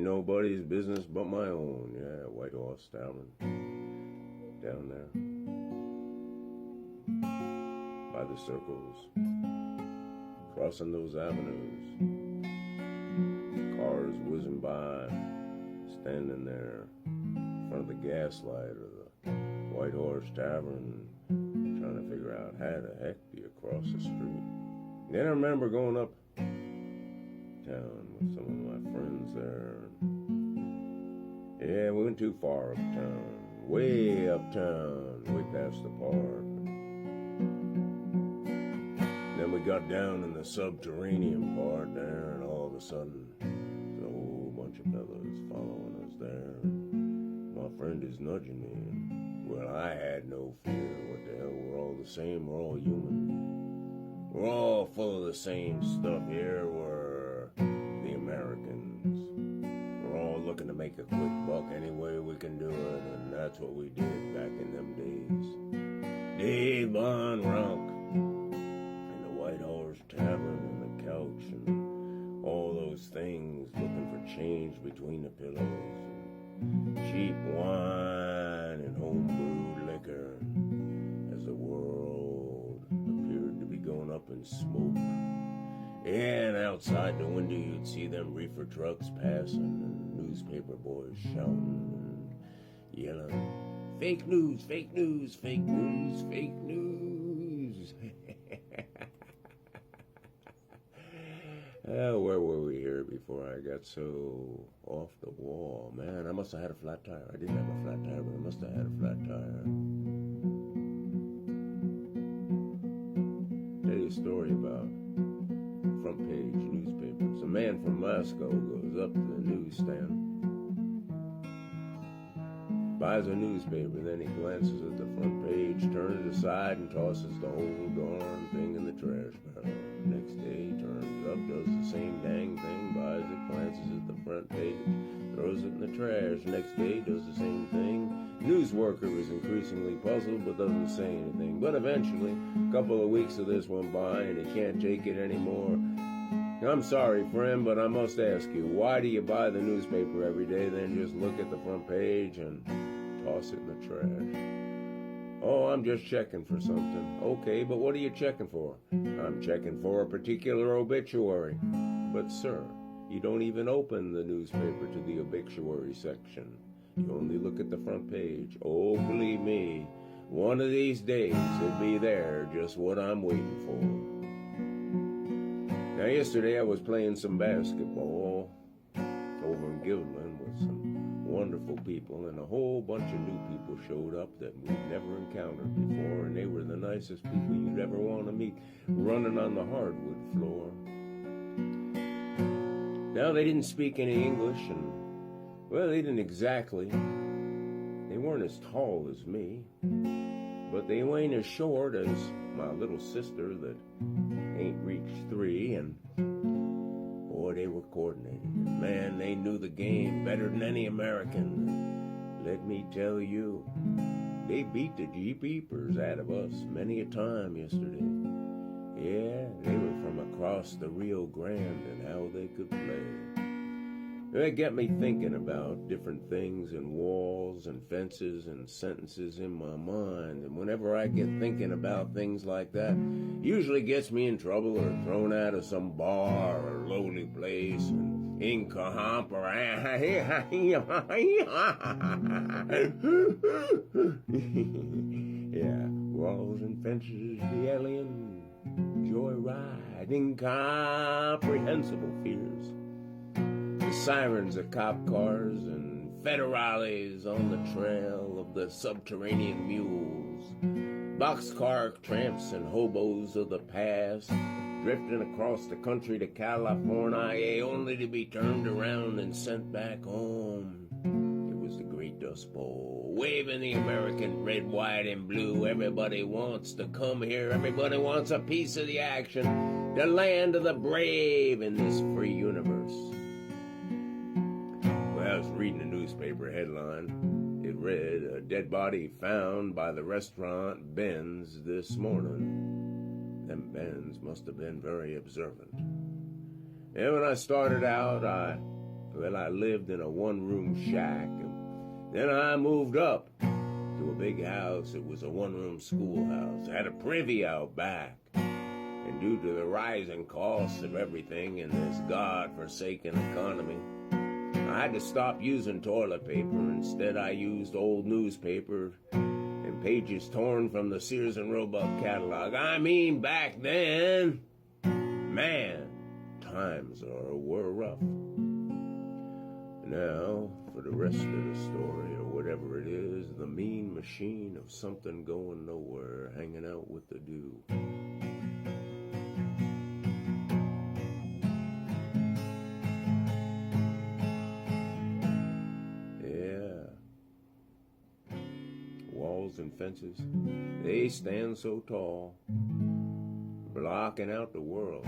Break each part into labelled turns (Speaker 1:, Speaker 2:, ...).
Speaker 1: ain't nobody's business but my own. Yeah, White Horse Tavern. Down there. By the circles. Crossing those avenues. Cars whizzing by. Standing there. In front of the gaslight of the White Horse Tavern. Trying to figure out how the heck do you cross the street. Then I remember going up town with some of my friends there. Yeah, we went too far uptown. Way uptown. Way past the park. Then we got down in the subterranean part there, and all of a sudden, there's a whole bunch of fellas following us there. My friend is nudging me, and, well, I had no fear. What the hell, we're all the same, we're all human. We're all full of the same stuff here, we're the Americans. We're all looking to make a quick buck any way we can do it, and that's what we did back in them days. Dave Von Ronk. White Horse Tavern and the couch and all those things, looking for change between the pillows and cheap wine and home-brewed liquor as the world appeared to be going up in smoke. And outside the window you'd see them reefer trucks passing and newspaper boys shouting and yelling, "Fake news, fake news, fake news, fake news." Where were we here before I got so off the wall? Man, I must have had a flat tire. I didn't have a flat tire, but I must have had a flat tire. Tell you a story about front page newspapers. A man from Moscow goes up to the newsstand, buys a newspaper, then he glances at the front page, turns it aside, and tosses the whole darn thing in the trash barrel. Next day, he turns up, does the same dang thing, buys it, glances at the front page, throws it in the trash. Next day, does the same thing. News worker is increasingly puzzled, but doesn't say anything. But eventually, a couple of weeks of this went by, and he can't take it anymore. "I'm sorry, friend, but I must ask you, why do you buy the newspaper every day, then just look at the front page and toss it in the trash?" "Oh, I'm just checking for something." "Okay, but what are you checking for?" "I'm checking for a particular obituary." "But, sir, you don't even open the newspaper to the obituary section. You only look at the front page." "Oh, believe me, one of these days it'll be there, just what I'm waiting for." Now, yesterday I was playing some basketball over in Gilman with some wonderful people, and a whole bunch of new people showed up that we'd never encountered before, and they were the nicest people you'd ever want to meet, running on the hardwood floor. Now, they didn't speak any English, and, well, they didn't exactly. They weren't as tall as me, but they ain't as short as my little sister that ain't reached 3, and boy, they were coordinated. And man, they knew the game better than any American. Let me tell you, they beat the Jeepers out of us many a time yesterday. Yeah, they were from across the Rio Grande, and how they could play. It got me thinking about different things and walls and fences and sentences in my mind. And whenever I get thinking about things like that, it usually gets me in trouble or thrown out of some bar or lowly place and incomp or yeah, walls and fences, the alien joyride, incomprehensible fears. The sirens of cop cars and federales on the trail of the subterranean mules. Boxcar tramps and hobos of the past, drifting across the country to California, only to be turned around and sent back home. It was the Great Dust Bowl, waving the American red, white, and blue. Everybody wants to come here. Everybody wants a piece of the action. The land of the brave in this free universe. I was reading a newspaper headline. It read, "A dead body found by the restaurant Ben's this morning." Them Ben's must have been very observant. And when I started out, I Well, I lived in a one-room shack, and then I moved up to a big house. It was a one-room schoolhouse. It had a privy out back. And due to the rising costs of everything in this God-forsaken economy, I had to stop using toilet paper. Instead, I used old newspaper and pages torn from the Sears and Roebuck catalog. I mean, back then, man, times were rough. Now, for the rest of the story, or whatever it is, the mean machine of something going nowhere, hanging out with the dew. Walls and fences, they stand so tall, blocking out the world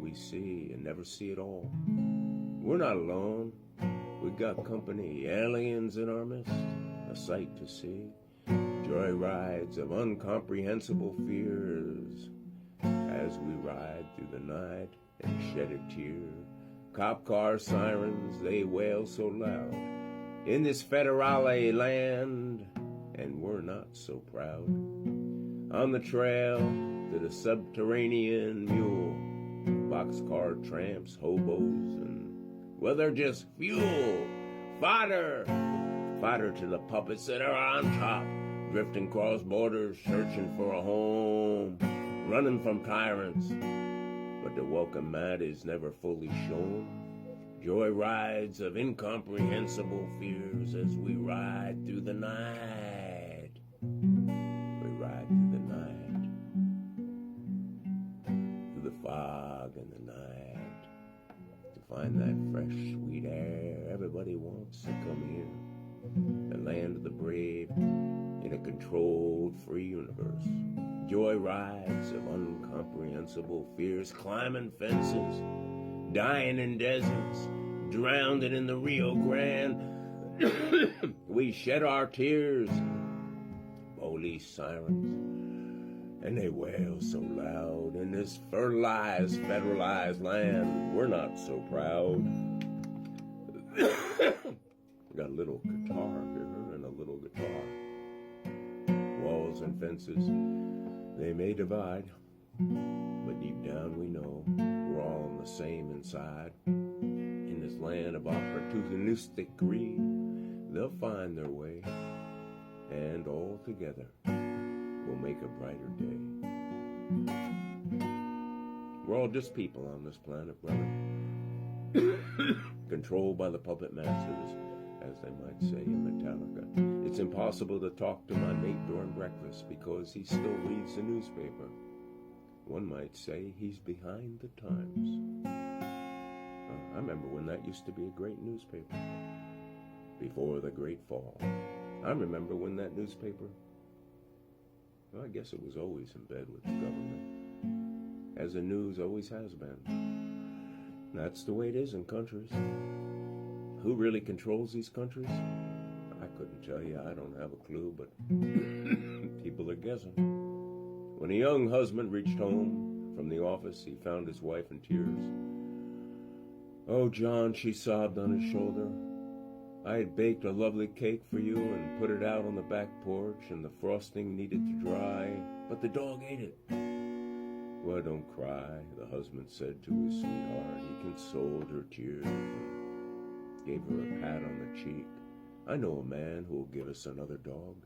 Speaker 1: we see and never see at all. We're not alone. We got company, aliens in our midst, a sight to see, joyrides of incomprehensible fears as we ride through the night and shed a tear. Cop car sirens, they wail so loud in this federale land, and we're not so proud. On the trail to the subterranean mule, boxcar tramps, hobos, and, well, they're just fuel, fodder to the puppets that are on top, drifting cross borders, searching for a home, running from tyrants. But the welcome mat is never fully shown. Joy rides of incomprehensible fears as we ride through the night. We ride through the night, through the fog and the night, to find that fresh, sweet air. Everybody wants to come here, the land of the brave, in a controlled, free universe. Joy rides of incomprehensible fears, climbing fences, dying in deserts, drowned in the Rio Grande. We shed our tears. Police sirens, and they wail so loud in this fertilized, federalized land. We're not so proud. We got a little guitar here and a little guitar. Walls and fences, they may divide, but deep down we know we're all the same inside. In this land of opportunistic greed, they'll find their way, and all together we'll make a brighter day. We're all just people on this planet, brother. Controlled by the puppet masters, as they might say in Metallica. It's impossible to talk to my mate during breakfast because he still reads the newspaper. One might say he's behind the times. I remember when that used to be a great newspaper. Before the Great Fall. I remember when that newspaper, well, I guess it was always in bed with the government, as the news always has been. That's the way it is in countries. Who really controls these countries? I couldn't tell you. I don't have a clue, but people are guessing. When a young husband reached home from the office, he found his wife in tears. "Oh, John," she sobbed on his shoulder, "I had baked a lovely cake for you and put it out on the back porch, and the frosting needed to dry, but the dog ate it." "Well, don't cry," the husband said to his sweetheart. He consoled her tears and gave her a pat on the cheek. "I know a man who will give us another dog."